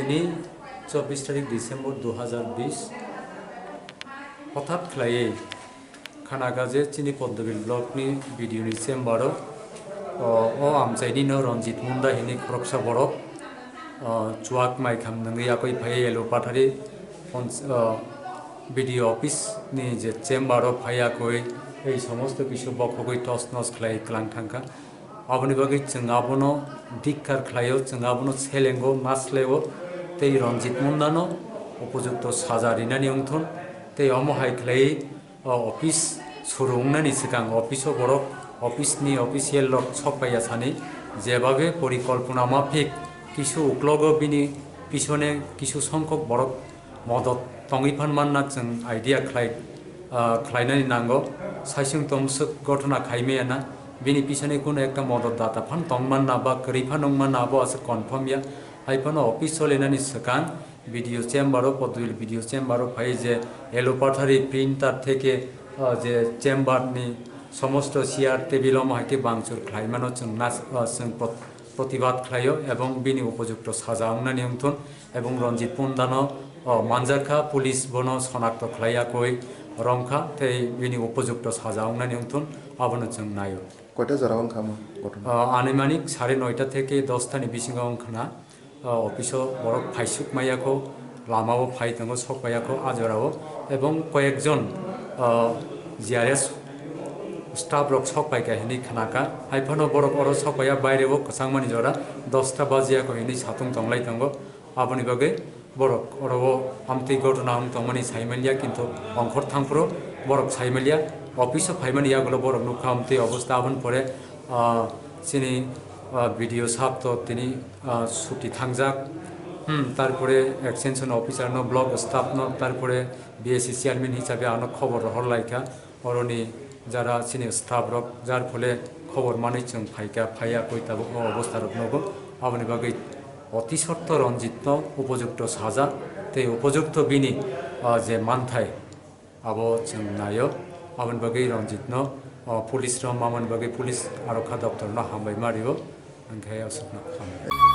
दिनै 24 तारिख डिसेम्बर 2020 हठाৎ खालायै खानागाजे चिनी पद्मबिल ब्लकनि भिडिअनि चेम्बाराव आमचाइनिनो रन्जित मुन्डा हिनि खरकसा बरक चुवाक माइखाम नङैयाखै फायै एलो पाथारि भिडिअ अफिसनि जे चेम्बाराव फायाखै এই সমস্ত কিছু বকগৈ টস নস খাই ক্লাং থাকা আবনি বাকি जों आबनो धिक्कार खालायो जों आबनो सेलेंगो मासलेगो तै रन्जित मुन्डानो उपयुक्त साजा रिनानि उंथुन तै अमहाय खालाय अफिस सुरुंनानि सिगां अफिसो बरक अफिसनि अफिसियेल लक सफाया सानि जेभाবে পরিকল্পনা মাফিক কিছু উকলগো বিনি পিছনে কিছু সংখ্যক বরক মদত তঙ্গিফান মান্না जों आइडिया खालायनानै नांगौ साइसुं तमसुक घटना खाइमेयाना बिनि पिछने कोनो एकटा मदत दाता फान तंगमान्ना बा करिफान नंगमान्ना बो आसे कन्फर्म या हाइफानो अफिस चलेनानि सिगां भिडिअ चेम्बाराव पद्मबिल भिडिअ चेम्बाराव फाय जे एलोपाथारि प्रिंटार থেকে जे चेम्बारनि समस्त চেয়ার टेबिल माहायके बांचुर खालायमानो जों प्रतिबाद खालायो एवं बिनि उपयुक्त साजा अंनानि उंथुन एवं रन्जित मुन्डानो मानजाखा पुलिस बनो शनाक्त खालायाखै रंखा तै बिनि उपयुक्त साजा अंनानि उंथुन आबनो जों नायो কয়টা জারাও খামো ঘটনা आनुमानिक 9:30 থেকে 10টাनि बिसिङाव ओंखाना अफिसो बरक फाइसुक मायाखौ लामाव फाइदोंगो सफायाखौ आजराव एवं कयेकजन जिआरएस स्टाफ रक सफायका हिनि खानाका हाइफानो बरक अर सफाया बायरेव कसांमानि जरा 10टा बाजियाखौ हिनि साथुं तंलाय दंगो आबनि बागै बरक अरवो आमति घटना तंमनि साइमेलिया किन्तु अंखर थांफ्रो बरक साइमेलिया अफिसो फाइमानि यागलो बरक नुखा आमति अवस्था आबन परे चिनी भिडिअ साप तो तिनी छुट्टी थांजाक तारपरे एक्सटेंशन अफिसार नो ब्लक स्टाफ नो तारपरे बीएससी चेयरमैन हिसाबे आनो खबर हरलायखा अरनि যারা চিনি স্টাফ রক যার ফলে খবর মানি जों ফাইয়া কইতাবো অবস্থা রক নগো আবনি বাগै অতি সত্য রঞ্জিত উপযুক্ত সাজা তে উপযুক্ত বিনি যে মানথাই আবো जों नायो आबनि बागै रन्जित न पुलिस र मामन बागै पुलिस आरक्षा दफ्तर न हामबाय मारियो ओंखाय असुखना